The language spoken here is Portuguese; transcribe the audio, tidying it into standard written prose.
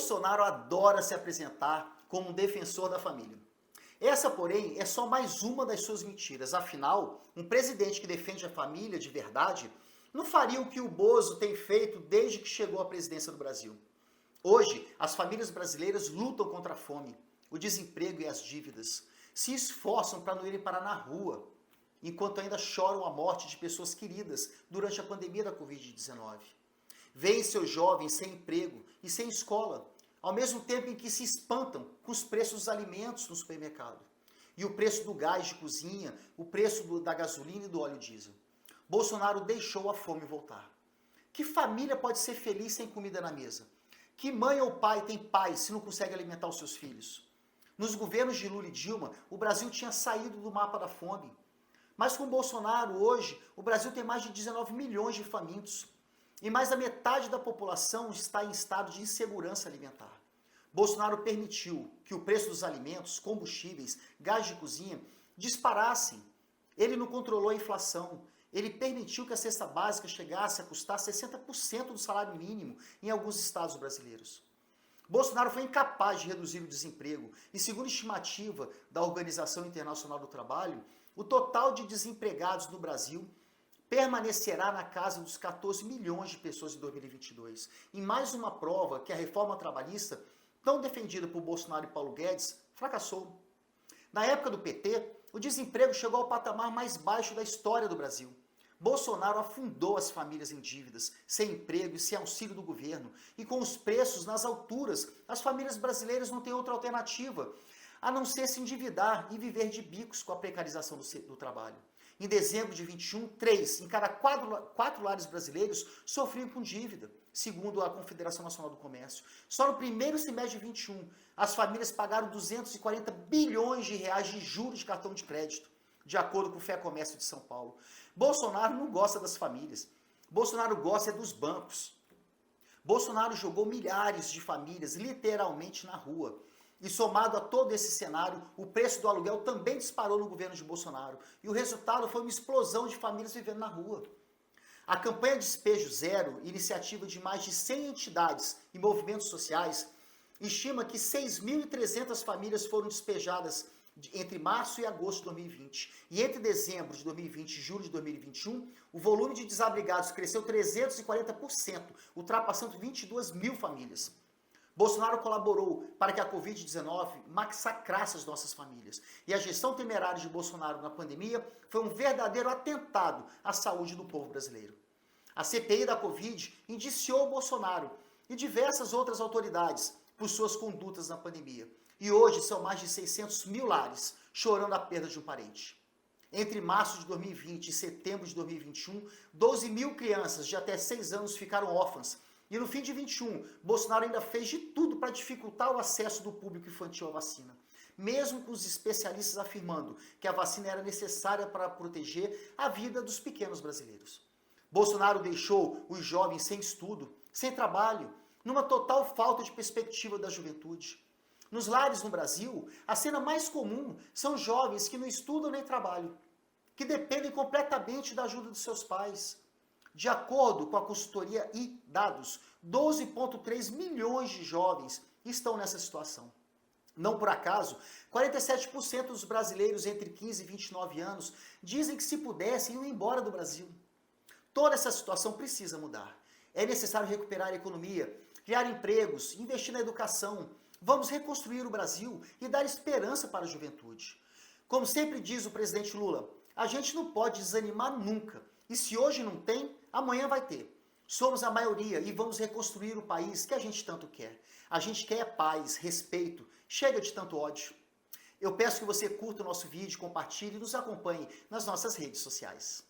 Bolsonaro adora se apresentar como um defensor da família. Essa, porém, é só mais uma das suas mentiras. Afinal, um presidente que defende a família de verdade não faria o que o Bozo tem feito desde que chegou à presidência do Brasil. Hoje, as famílias brasileiras lutam contra a fome, o desemprego e as dívidas. Se esforçam para não irem parar na rua, enquanto ainda choram a morte de pessoas queridas durante a pandemia da Covid-19. Veem seus jovens sem emprego e sem escola, ao mesmo tempo em que se espantam com os preços dos alimentos no supermercado. E o preço do gás de cozinha, o preço da gasolina e do óleo diesel. Bolsonaro deixou a fome voltar. Que família pode ser feliz sem comida na mesa? Que mãe ou pai tem paz se não consegue alimentar os seus filhos? Nos governos de Lula e Dilma, o Brasil tinha saído do mapa da fome. Mas com Bolsonaro, hoje, o Brasil tem mais de 19 milhões de famintos. E mais da metade da população está em estado de insegurança alimentar. Bolsonaro permitiu que o preço dos alimentos, combustíveis, gás de cozinha disparassem. Ele não controlou a inflação. Ele permitiu que a cesta básica chegasse a custar 60% do salário mínimo em alguns estados brasileiros. Bolsonaro foi incapaz de reduzir o desemprego e, segundo estimativa da Organização Internacional do Trabalho, o total de desempregados no Brasil permanecerá na casa dos 14 milhões de pessoas em 2022. Em mais uma prova que a reforma trabalhista, tão defendida por Bolsonaro e Paulo Guedes, fracassou. Na época do PT, o desemprego chegou ao patamar mais baixo da história do Brasil. Bolsonaro afundou as famílias em dívidas, sem emprego e sem auxílio do governo. E com os preços nas alturas, as famílias brasileiras não têm outra alternativa a não ser se endividar e viver de bicos com a precarização do trabalho. Em dezembro de 21, 3 em cada 4 lares brasileiros sofriam com dívida, segundo a Confederação Nacional do Comércio. Só no primeiro semestre de 21, as famílias pagaram 240 bilhões de reais de juros de cartão de crédito, de acordo com o FEComércio de São Paulo. Bolsonaro não gosta das famílias. Bolsonaro gosta dos bancos. Bolsonaro jogou milhares de famílias literalmente na rua. E somado a todo esse cenário, o preço do aluguel também disparou no governo de Bolsonaro. E o resultado foi uma explosão de famílias vivendo na rua. A campanha Despejo Zero, iniciativa de mais de 100 entidades e movimentos sociais, estima que 6.300 famílias foram despejadas entre março e agosto de 2020. E entre dezembro de 2020 e julho de 2021, o volume de desabrigados cresceu 340%, ultrapassando 22 mil famílias. Bolsonaro colaborou para que a Covid-19 massacrasse as nossas famílias. E a gestão temerária de Bolsonaro na pandemia foi um verdadeiro atentado à saúde do povo brasileiro. A CPI da Covid indiciou Bolsonaro e diversas outras autoridades por suas condutas na pandemia. E hoje são mais de 600 mil lares chorando a perda de um parente. Entre março de 2020 e setembro de 2021, 12 mil crianças de até 6 anos ficaram órfãs. E no fim de 21, Bolsonaro ainda fez de tudo para dificultar o acesso do público infantil à vacina. Mesmo com os especialistas afirmando que a vacina era necessária para proteger a vida dos pequenos brasileiros. Bolsonaro deixou os jovens sem estudo, sem trabalho, numa total falta de perspectiva da juventude. Nos lares no Brasil, a cena mais comum são jovens que não estudam nem trabalham, que dependem completamente da ajuda dos seus pais. De acordo com a consultoria e dados, 12,3 milhões de jovens estão nessa situação. Não por acaso, 47% dos brasileiros entre 15 e 29 anos dizem que se pudessem iam embora do Brasil. Toda essa situação precisa mudar. É necessário recuperar a economia, criar empregos, investir na educação. Vamos reconstruir o Brasil e dar esperança para a juventude. Como sempre diz o presidente Lula, a gente não pode desanimar nunca. E se hoje não tem, amanhã vai ter. Somos a maioria e vamos reconstruir o país que a gente tanto quer. A gente quer paz, respeito, chega de tanto ódio. Eu peço que você curta o nosso vídeo, compartilhe e nos acompanhe nas nossas redes sociais.